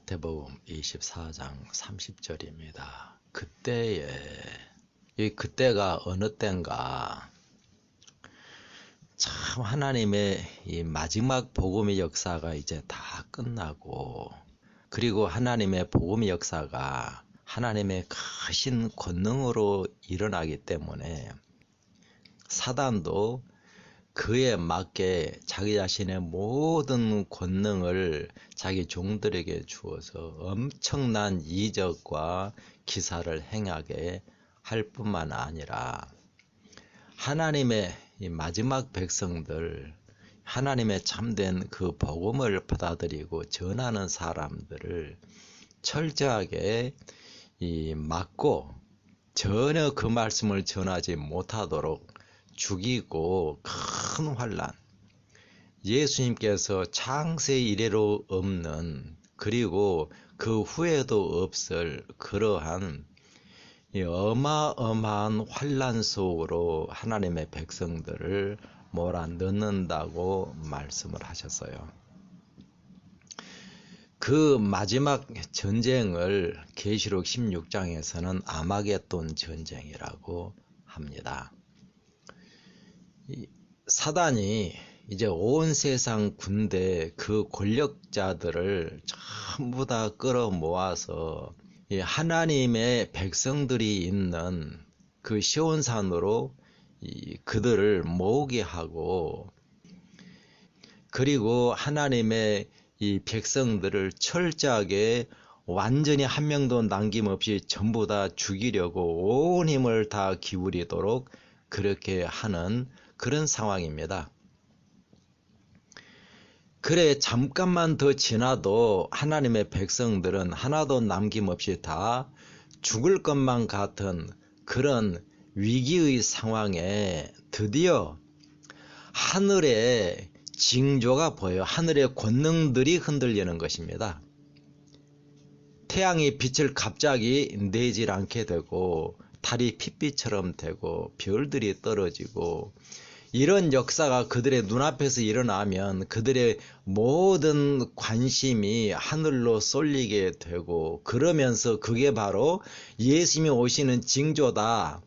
마태복음 24장 30절입니다. 그때에, 이 그때가 어느 때인가, 참 하나님의 이 마지막 복음의 역사가 이제 다 끝나고, 그리고 하나님의 복음의 역사가 하나님의 크신 권능으로 일어나기 때문에 사단도 그에 맞게 자기 자신의 모든 권능을 자기 종들에게 주어서 엄청난 이적과 기사를 행하게 할 뿐만 아니라 하나님의 이 마지막 백성들, 하나님의 참된 그 복음을 받아들이고 전하는 사람들을 철저하게 막고 전혀 그 말씀을 전하지 못하도록 죽이고 큰 환난, 예수님께서 창세 이래로 없는, 그리고 그 후에도 없을 그러한 어마어마한 환난 속으로 하나님의 백성들을 몰아넣는다고 말씀을 하셨어요. 그 마지막 전쟁을 계시록 16장에서는 아마겟돈 전쟁이라고 합니다. 사단이 이제 온 세상 군대 그 권력자들을 전부 다 끌어모아서 하나님의 백성들이 있는 그 시온산으로 그들을 모으게 하고, 그리고 하나님의 이 백성들을 철저하게 완전히 한 명도 남김없이 전부 다 죽이려고 온 힘을 다 기울이도록 그렇게 하는 그런 상황입니다. 그래 잠깐만 더 지나도 하나님의 백성들은 하나도 남김없이 다 죽을 것만 같은 그런 위기의 상황에 드디어 하늘의 징조가 보여 하늘의 권능들이 흔들리는 것입니다. 태양이 빛을 갑자기 내질 않게 되고, 달이 핏빛처럼 되고, 별들이 떨어지고, 이런 역사가 그들의 눈앞에서 일어나면 그들의 모든 관심이 하늘로 쏠리게 되고, 그러면서 그게 바로 예수님이 오시는 징조다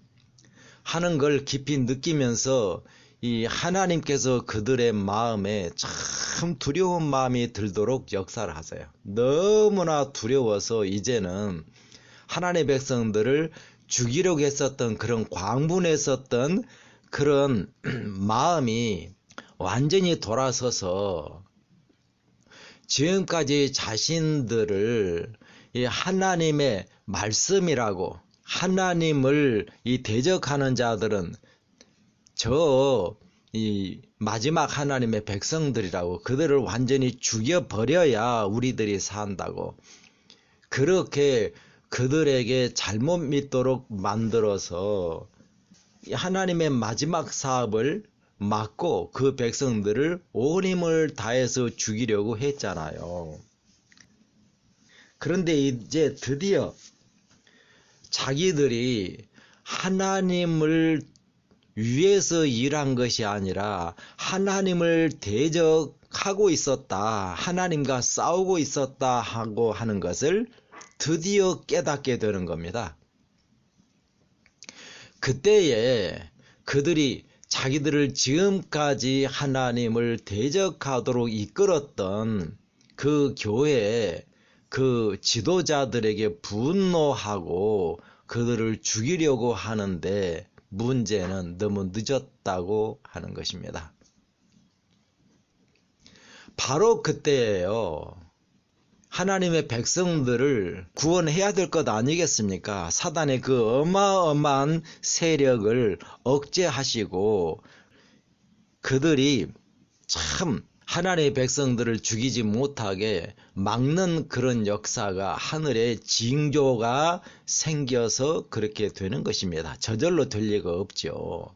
하는 걸 깊이 느끼면서 이 하나님께서 그들의 마음에 참 두려운 마음이 들도록 역사를 하세요. 너무나 두려워서 이제는 하나님의 백성들을 죽이려고 했었던 그런 광분했었던 그런 마음이 완전히 돌아서서 지금까지 자신들을 이 하나님의 말씀이라고, 하나님을 이 대적하는 자들은 이 마지막 하나님의 백성들이라고, 그들을 완전히 죽여버려야 우리들이 산다고, 그렇게 그들에게 잘못 믿도록 만들어서 하나님의 마지막 사업을 막고 그 백성들을 온 힘을 다해서 죽이려고 했잖아요. 그런데 이제 드디어 자기들이 하나님을 위해서 일한 것이 아니라 하나님을 대적하고 있었다, 하나님과 싸우고 있었다 하고 하는 것을 드디어 깨닫게 되는 겁니다. 그때에 그들이 자기들을 지금까지 하나님을 대적하도록 이끌었던 그 교회의 그 지도자들에게 분노하고 그들을 죽이려고 하는데, 문제는 너무 늦었다고 하는 것입니다. 바로 그때예요. 하나님의 백성들을 구원해야 될 것 아니겠습니까? 사단의 그 어마어마한 세력을 억제하시고 그들이 참 하나님의 백성들을 죽이지 못하게 막는 그런 역사가, 하늘의 징조가 생겨서 그렇게 되는 것입니다. 저절로 될 리가 없죠.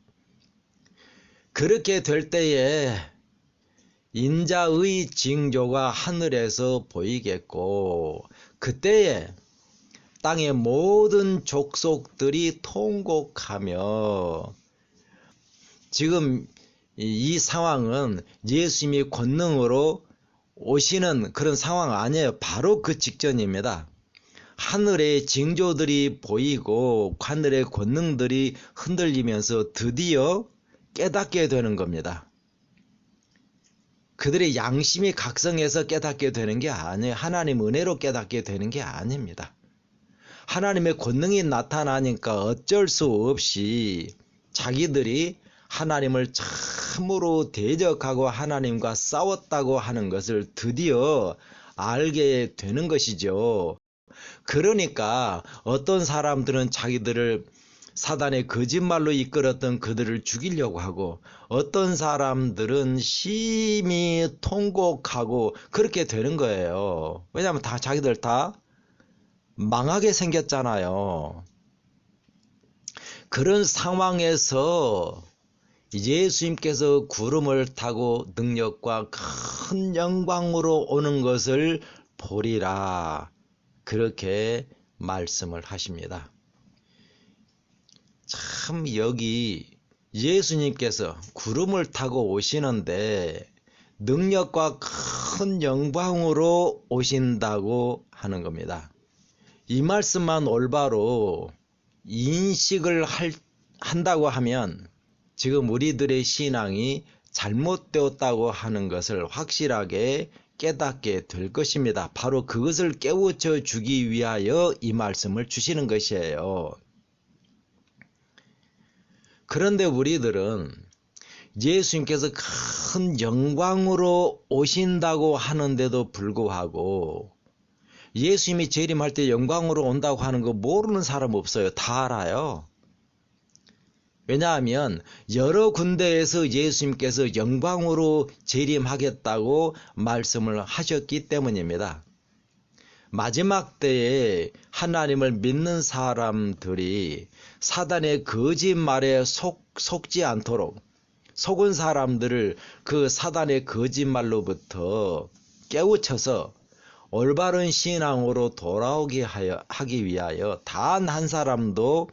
그렇게 될 때에 인자의 징조가 하늘에서 보이겠고, 그때에 땅의 모든 족속들이 통곡하며, 지금 이 상황은 예수님이 권능으로 오시는 그런 상황 아니에요. 바로 그 직전입니다. 하늘의 징조들이 보이고 하늘의 권능들이 흔들리면서 드디어 깨닫게 되는 겁니다. 그들의 양심이 각성해서 깨닫게 되는 게 아니에요. 하나님 은혜로 깨닫게 되는 게 아닙니다. 하나님의 권능이 나타나니까 어쩔 수 없이 자기들이 하나님을 참으로 대적하고 하나님과 싸웠다고 하는 것을 드디어 알게 되는 것이죠. 그러니까 어떤 사람들은 자기들을 사단의 거짓말로 이끌었던 그들을 죽이려고 하고, 어떤 사람들은 심히 통곡하고 그렇게 되는 거예요. 왜냐하면 다 자기들 다 망하게 생겼잖아요. 그런 상황에서 예수님께서 구름을 타고 능력과 큰 영광으로 오는 것을 보리라, 그렇게 말씀을 하십니다. 참, 여기 예수님께서 구름을 타고 오시는데 능력과 큰 영광으로 오신다고 하는 겁니다. 이 말씀만 올바로 인식을 한다고 하면 지금 우리들의 신앙이 잘못되었다고 하는 것을 확실하게 깨닫게 될 것입니다. 바로 그것을 깨우쳐 주기 위하여 이 말씀을 주시는 것이에요. 그런데 우리들은 예수님께서 큰 영광으로 오신다고 하는데도 불구하고 예수님이 재림할 때 영광으로 온다고 하는 거 모르는 사람 없어요. 다 알아요. 왜냐하면 여러 군데에서 예수님께서 영광으로 재림하겠다고 말씀을 하셨기 때문입니다. 마지막 때에 하나님을 믿는 사람들이 사단의 거짓말에 속지 않도록, 속은 사람들을 그 사단의 거짓말로부터 깨우쳐서 올바른 신앙으로 돌아오게 하기 위하여 단 한 사람도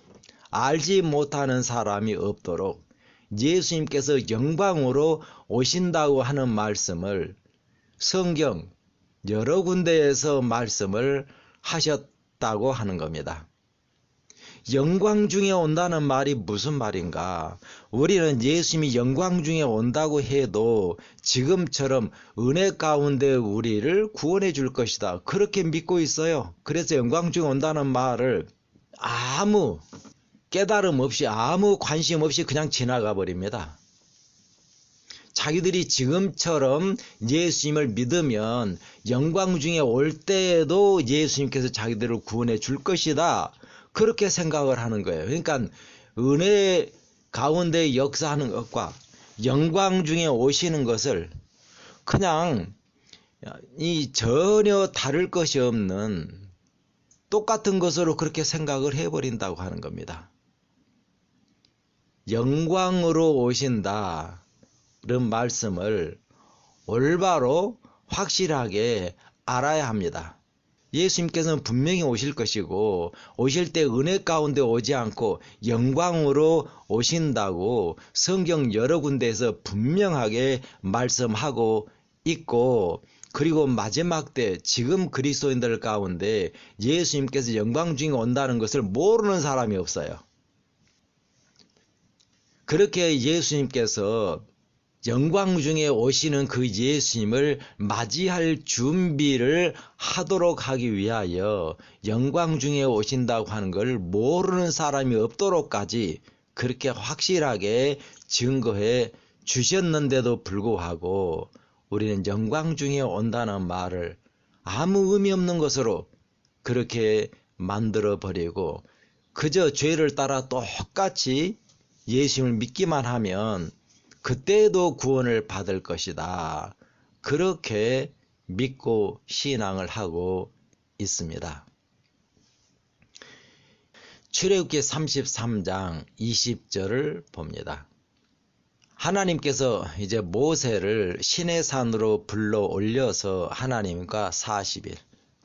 알지 못하는 사람이 없도록 예수님께서 영광으로 오신다고 하는 말씀을 성경 여러 군데에서 말씀을 하셨다고 하는 겁니다. 영광 중에 온다는 말이 무슨 말인가? 우리는 예수님이 영광 중에 온다고 해도 지금처럼 은혜 가운데 우리를 구원해 줄 것이다, 그렇게 믿고 있어요. 그래서 영광 중에 온다는 말을 아무 깨달음 없이, 아무 관심 없이 그냥 지나가 버립니다. 자기들이 지금처럼 예수님을 믿으면 영광 중에 올 때에도 예수님께서 자기들을 구원해 줄 것이다, 그렇게 생각을 하는 거예요. 그러니까 은혜 가운데 역사하는 것과 영광 중에 오시는 것을 그냥 전혀 다를 것이 없는 똑같은 것으로 그렇게 생각을 해버린다고 하는 겁니다. 영광으로 오신다는 말씀을 올바로 확실하게 알아야 합니다. 예수님께서는 분명히 오실 것이고, 오실 때 은혜 가운데 오지 않고 영광으로 오신다고 성경 여러 군데에서 분명하게 말씀하고 있고, 그리고 마지막 때 지금 그리스도인들 가운데 예수님께서 영광 중에 온다는 것을 모르는 사람이 없어요. 그렇게 예수님께서 영광 중에 오시는 그 예수님을 맞이할 준비를 하도록 하기 위하여 영광 중에 오신다고 하는 걸 모르는 사람이 없도록까지 그렇게 확실하게 증거해 주셨는데도 불구하고 우리는 영광 중에 온다는 말을 아무 의미 없는 것으로 그렇게 만들어 버리고 그저 죄를 따라 똑같이 예수님을 믿기만 하면 그때도 구원을 받을 것이다, 그렇게 믿고 신앙을 하고 있습니다. 출애굽기 33장 20절을 봅니다. 하나님께서 이제 모세를 시내산으로 불러 올려서 하나님과 40일,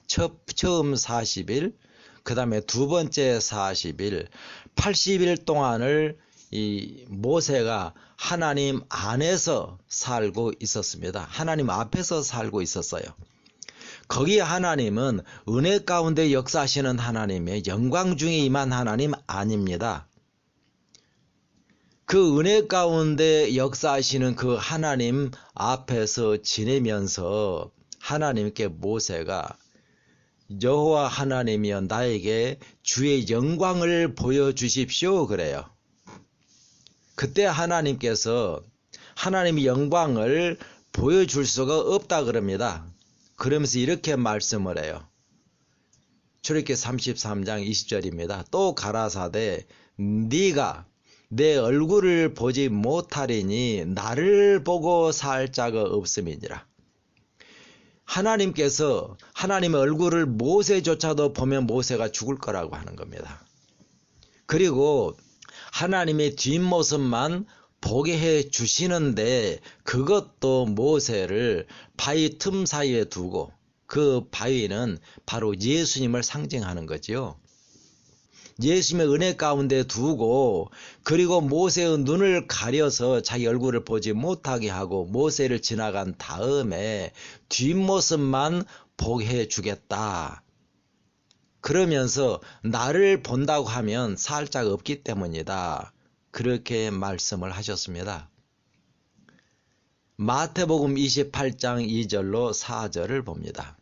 처음 40일, 그 다음에 두 번째 40일, 80일 동안을 이 모세가 하나님 안에서 살고 있었습니다. 하나님 앞에서 살고 있었어요. 거기에 하나님은 은혜 가운데 역사하시는 하나님의 영광 중에 임한 하나님 아닙니다. 그 은혜 가운데 역사하시는 그 하나님 앞에서 지내면서 하나님께 모세가 여호와 하나님이여 나에게 주의 영광을 보여주십시오 그래요. 그때 하나님께서 하나님의 영광을 보여줄 수가 없다 그럽니다. 그러면서 이렇게 말씀을 해요. 출애굽기 33장 20절입니다. 또 가라사대 네가 내 얼굴을 보지 못하리니 나를 보고 살 자가 없음이니라. 하나님께서 하나님의 얼굴을 모세조차도 보면 모세가 죽을 거라고 하는 겁니다. 그리고 하나님의 뒷모습만 보게 해 주시는데 그것도 모세를 바위 틈 사이에 두고 그 바위는 바로 예수님을 상징하는 거지요. 예수님의 은혜 가운데 두고 그리고 모세의 눈을 가려서 자기 얼굴을 보지 못하게 하고 모세를 지나간 다음에 뒷모습만 보게 해 주겠다. 그러면서 나를 본다고 하면 살 자가 없기 때문이다. 그렇게 말씀을 하셨습니다. 마태복음 28장 2절로 4절을 봅니다.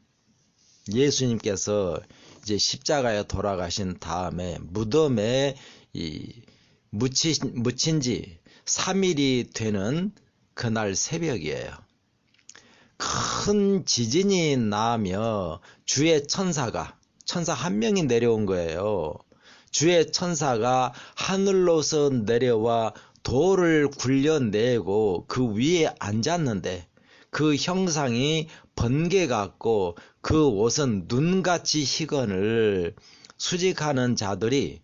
예수님께서 이제 십자가에 돌아가신 다음에 무덤에 묻힌 지 3일이 되는 그날 새벽이에요. 큰 지진이 나며 주의 천사 한 명이 내려온 거예요. 주의 천사가 하늘로서 내려와 돌을 굴려내고 그 위에 앉았는데 그 형상이 번개 같고 그 옷은 눈같이 희건을 수직하는 자들이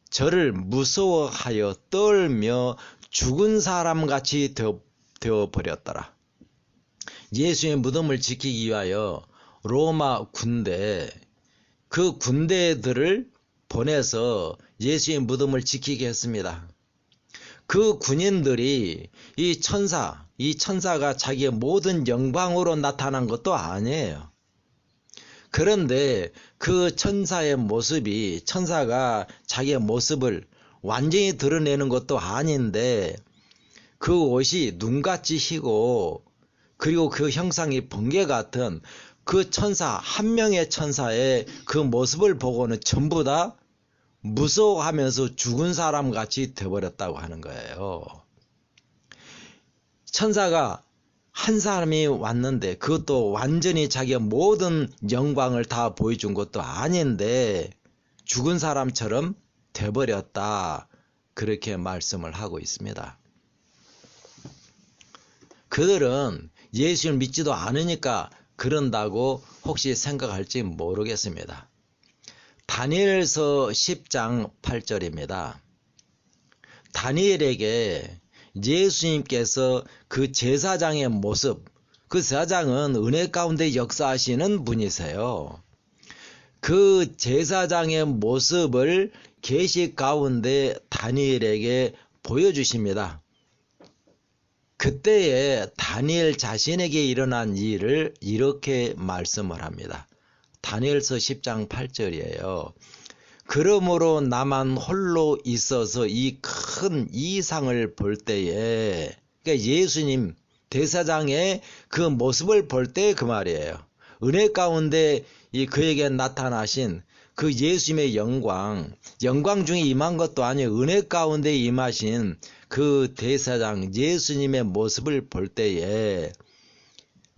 저를 무서워하여 떨며 죽은 사람같이 되어버렸더라. 예수의 무덤을 지키기 위하여 로마 군대 그 군대들을 보내서 예수의 무덤을 지키게 했습니다. 그 군인들이 이 천사가 자기의 모든 영광으로 나타난 것도 아니에요. 그런데 그 천사가 자기의 모습을 완전히 드러내는 것도 아닌데 그 옷이 눈같이 희고 그리고 그 형상이 번개 같은 그 천사 한 명의 천사의 그 모습을 보고는 전부 다 무서워하면서 죽은 사람 같이 되어버렸다고 하는 거예요. 천사가 한 사람이 왔는데 그것도 완전히 자기의 모든 영광을 다 보여준 것도 아닌데 죽은 사람처럼 되어버렸다. 그렇게 말씀을 하고 있습니다. 그들은 예수를 믿지도 않으니까 그런다고 혹시 생각할지 모르겠습니다. 다니엘서 10장 8절입니다. 다니엘에게 예수님께서 그 제사장의 모습, 그 제사장은 은혜 가운데 역사하시는 분이세요. 그 제사장의 모습을 계시 가운데 다니엘에게 보여주십니다. 그때에 다니엘 자신에게 일어난 일을 이렇게 말씀을 합니다. 다니엘서 10장 8절이에요. 그러므로 나만 홀로 있어서 이 큰 이상을 볼 때에, 그러니까 예수님 대사장의 그 모습을 볼 때 그 말이에요. 은혜 가운데 그에게 나타나신 그 예수님의 영광 중에 임한 것도 아니에요. 은혜 가운데 임하신 그 대사장 예수님의 모습을 볼 때에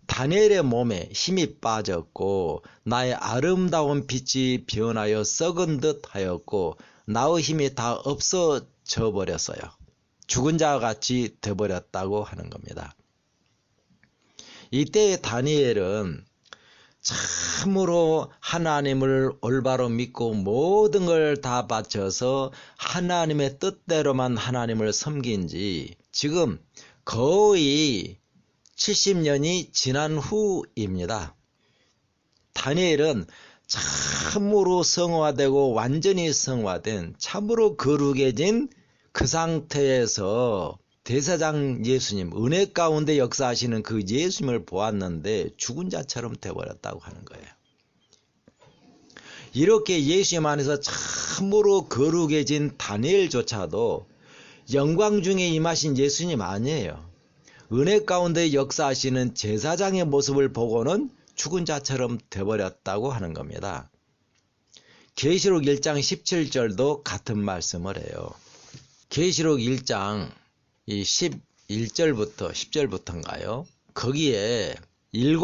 다니엘의 몸에 힘이 빠졌고 나의 아름다운 빛이 변하여 썩은 듯 하였고 나의 힘이 다 없어져 버렸어요. 죽은 자 같이 되어버렸다고 하는 겁니다. 이때 다니엘은 참으로 하나님을 올바로 믿고 모든 걸 다 바쳐서 하나님의 뜻대로만 하나님을 섬긴 지 지금 거의 70년이 지난 후입니다. 다니엘은 참으로 성화되고 완전히 성화된 참으로 거룩해진 그 상태에서 대사장 예수님, 은혜 가운데 역사하시는 그 예수님을 보았는데 죽은 자처럼 되어버렸다고 하는 거예요. 이렇게 예수님 안에서 참으로 거룩해진 다니엘조차도 영광 중에 임하신 예수님 아니에요. 은혜 가운데 역사하시는 제사장의 모습을 보고는 죽은 자처럼 되어버렸다고 하는 겁니다. 계시록 1장 17절도 같은 말씀을 해요. 계시록 1장 11절부터 10절부터인가요? 거기에 7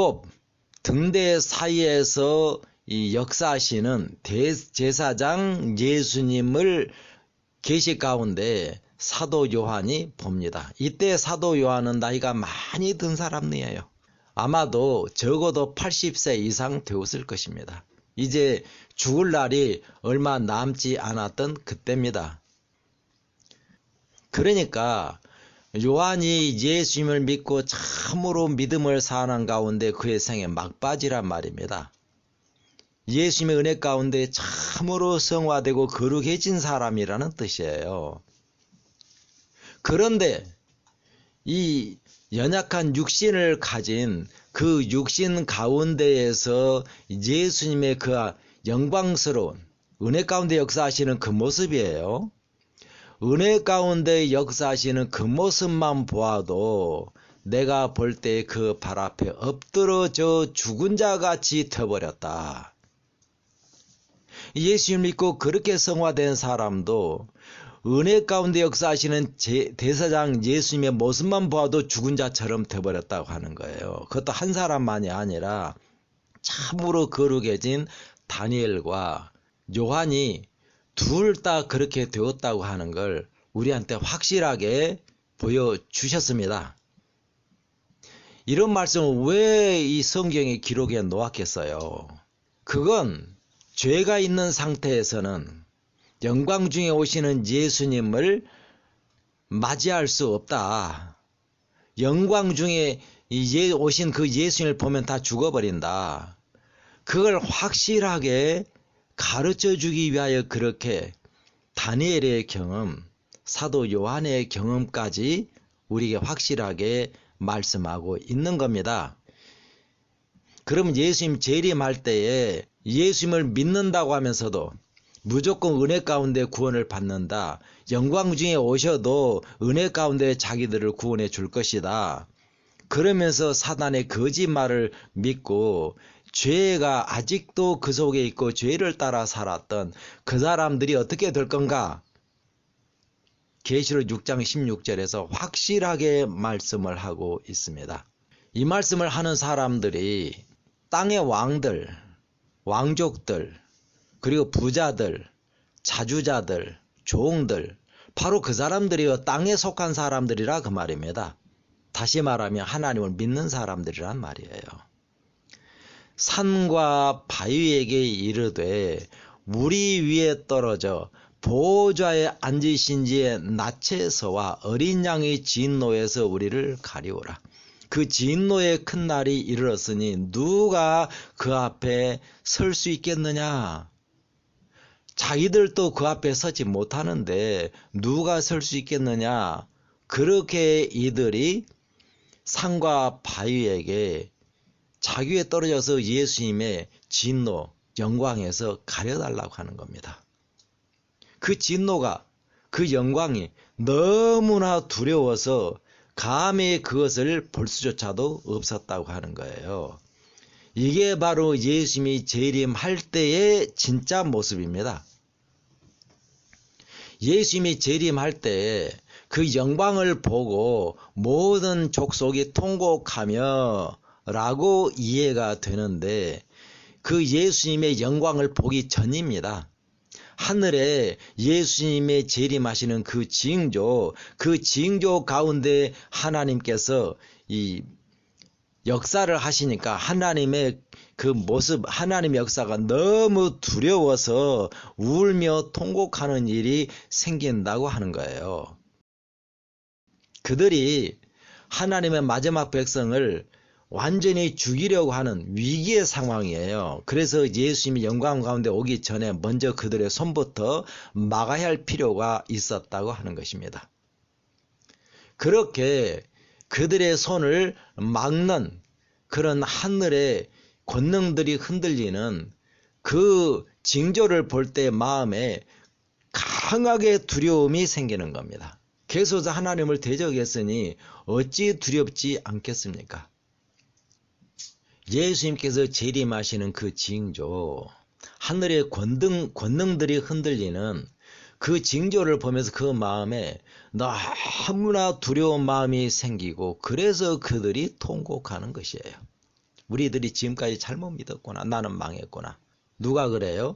등대 사이에서 이 역사하시는 대제사장 예수님을 계시 가운데 사도 요한이 봅니다. 이때 사도 요한은 나이가 많이 든 사람이에요. 아마도 적어도 80세 이상 되었을 것입니다. 이제 죽을 날이 얼마 남지 않았던 그때입니다. 그러니까 요한이 예수님을 믿고 참으로 믿음을 사는 가운데 그의 생에 막바지란 말입니다. 예수님의 은혜 가운데 참으로 성화되고 거룩해진 사람이라는 뜻이에요. 그런데 이 연약한 육신을 가진 그 육신 가운데에서 예수님의 그 영광스러운 은혜 가운데 역사하시는 그 모습이에요. 은혜 가운데 역사하시는 그 모습만 보아도 내가 볼 때 그 발 앞에 엎드러져 죽은 자같이 되어버렸다. 예수님 믿고 그렇게 성화된 사람도 은혜 가운데 역사하시는 대사장 예수님의 모습만 보아도 죽은 자처럼 되어버렸다고 하는 거예요. 그것도 한 사람만이 아니라 참으로 거룩해진 다니엘과 요한이 둘 다 그렇게 되었다고 하는 걸 우리한테 확실하게 보여주셨습니다. 이런 말씀을 왜 이 성경에 기록해 놓았겠어요? 그건 죄가 있는 상태에서는 영광 중에 오시는 예수님을 맞이할 수 없다. 영광 중에 오신 그 예수님을 보면 다 죽어버린다. 그걸 확실하게 가르쳐 주기 위하여 그렇게 다니엘의 경험, 사도 요한의 경험까지 우리에게 확실하게 말씀하고 있는 겁니다. 그럼 예수님 재림할 때에 예수님을 믿는다고 하면서도 무조건 은혜 가운데 구원을 받는다. 영광 중에 오셔도 은혜 가운데 자기들을 구원해 줄 것이다. 그러면서 사단의 거짓말을 믿고 죄가 아직도 그 속에 있고 죄를 따라 살았던 그 사람들이 어떻게 될 건가? 계시록 6장 16절에서 확실하게 말씀을 하고 있습니다. 이 말씀을 하는 사람들이 땅의 왕들, 왕족들, 그리고 부자들, 자주자들, 종들, 바로 그 사람들이 땅에 속한 사람들이라 그 말입니다. 다시 말하면 하나님을 믿는 사람들이란 말이에요. 산과 바위에게 이르되 물이 위에 떨어져 보좌에 앉으신 지의 낯에서와 어린 양의 진노에서 우리를 가리오라. 그 진노의 큰 날이 이르렀으니 누가 그 앞에 설 수 있겠느냐? 자기들도 그 앞에 서지 못하는데 누가 설 수 있겠느냐? 그렇게 이들이 산과 바위에게 자기 위에 떨어져서 예수님의 진노, 영광에서 가려달라고 하는 겁니다. 그 진노가, 그 영광이 너무나 두려워서 감히 그것을 볼 수조차도 없었다고 하는 거예요. 이게 바로 예수님이 재림할 때의 진짜 모습입니다. 예수님이 재림할 때 그 영광을 보고 모든 족속이 통곡하며 라고 이해가 되는데 그 예수님의 영광을 보기 전입니다. 하늘에 예수님의 재림하시는 그 징조 가운데 하나님께서 이 역사를 하시니까 하나님의 그 모습, 하나님의 역사가 너무 두려워서 울며 통곡하는 일이 생긴다고 하는 거예요. 그들이 하나님의 마지막 백성을 완전히 죽이려고 하는 위기의 상황이에요. 그래서 예수님이 영광 가운데 오기 전에 먼저 그들의 손부터 막아야 할 필요가 있었다고 하는 것입니다. 그렇게 그들의 손을 막는 그런 하늘의 권능들이 흔들리는 그 징조를 볼 때 마음에 강하게 두려움이 생기는 겁니다. 계속해서 하나님을 대적했으니 어찌 두렵지 않겠습니까? 예수님께서 재림하시는 그 징조, 하늘의 권능들이 흔들리는 그 징조를 보면서 그 마음에 너무나 두려운 마음이 생기고 그래서 그들이 통곡하는 것이에요. 우리들이 지금까지 잘못 믿었구나. 나는 망했구나. 누가 그래요?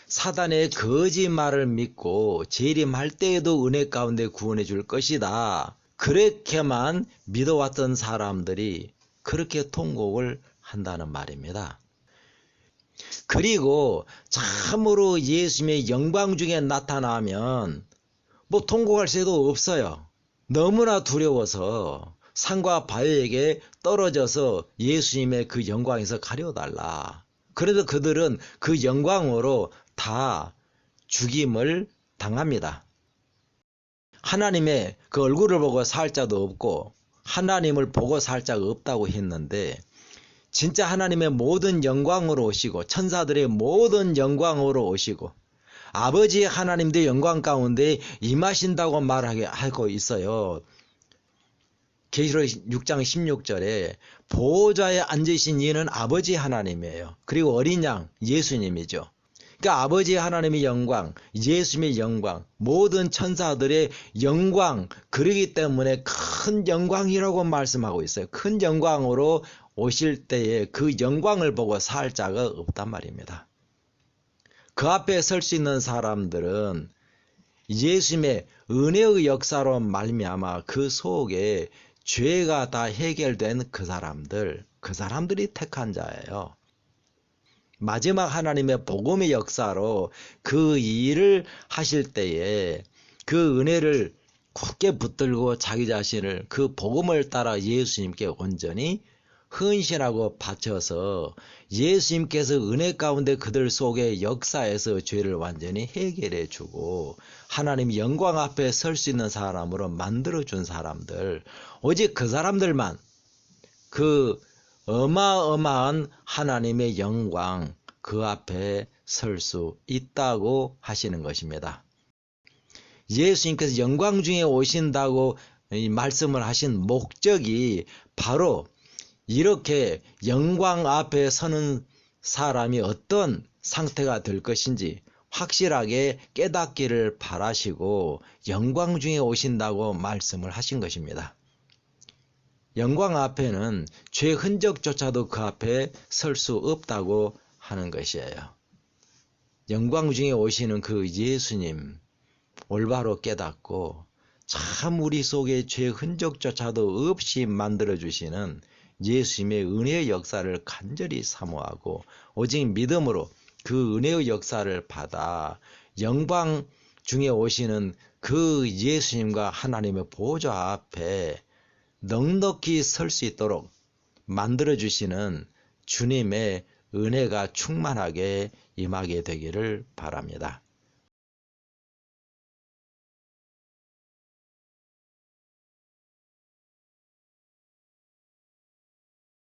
사단의 거짓말을 믿고 재림할 때에도 은혜 가운데 구원해 줄 것이다. 그렇게만 믿어왔던 사람들이 그렇게 통곡을 한다는 말입니다. 그리고 참으로 예수님의 영광 중에 나타나면 뭐 통곡할 새도 없어요. 너무나 두려워서 산과 바위에게 떨어져서 예수님의 그 영광에서 가려달라. 그래서 그들은 그 영광으로 다 죽임을 당합니다. 하나님의 그 얼굴을 보고 살 자도 없고 하나님을 보고 살 자가 없다고 했는데 진짜 하나님의 모든 영광으로 오시고 천사들의 모든 영광으로 오시고 아버지 하나님도 영광 가운데 임하신다고 말하고 있어요. 계시록 6장 16절에 보호자에 앉으신 이는 아버지 하나님이에요. 그리고 어린 양 예수님이죠. 그러니까 아버지 하나님의 영광, 예수님의 영광, 모든 천사들의 영광, 그러기 때문에 큰 영광이라고 말씀하고 있어요. 큰 영광으로 오실 때에 그 영광을 보고 살 자가 없단 말입니다. 그 앞에 설 수 있는 사람들은 예수님의 은혜의 역사로 말미암아 그 속에 죄가 다 해결된 그 사람들이 택한 자예요. 마지막 하나님의 복음의 역사로 그 일을 하실 때에 그 은혜를 굳게 붙들고 자기 자신을 그 복음을 따라 예수님께 온전히 헌신하고 바쳐서 예수님께서 은혜 가운데 그들 속에 역사에서 죄를 완전히 해결해 주고 하나님 영광 앞에 설 수 있는 사람으로 만들어 준 사람들, 오직 그 사람들만 그 어마어마한 하나님의 영광 그 앞에 설 수 있다고 하시는 것입니다. 예수님께서 영광 중에 오신다고 말씀을 하신 목적이 바로 이렇게 영광 앞에 서는 사람이 어떤 상태가 될 것인지 확실하게 깨닫기를 바라시고 영광 중에 오신다고 말씀을 하신 것입니다. 영광 앞에는 죄 흔적조차도 그 앞에 설 수 없다고 하는 것이에요. 영광 중에 오시는 그 예수님 올바로 깨닫고 참 우리 속에 죄 흔적조차도 없이 만들어주시는 예수님의 은혜의 역사를 간절히 사모하고 오직 믿음으로 그 은혜의 역사를 받아 영광 중에 오시는 그 예수님과 하나님의 보좌 앞에 넉넉히 설 수 있도록 만들어주시는 주님의 은혜가 충만하게 임하게 되기를 바랍니다.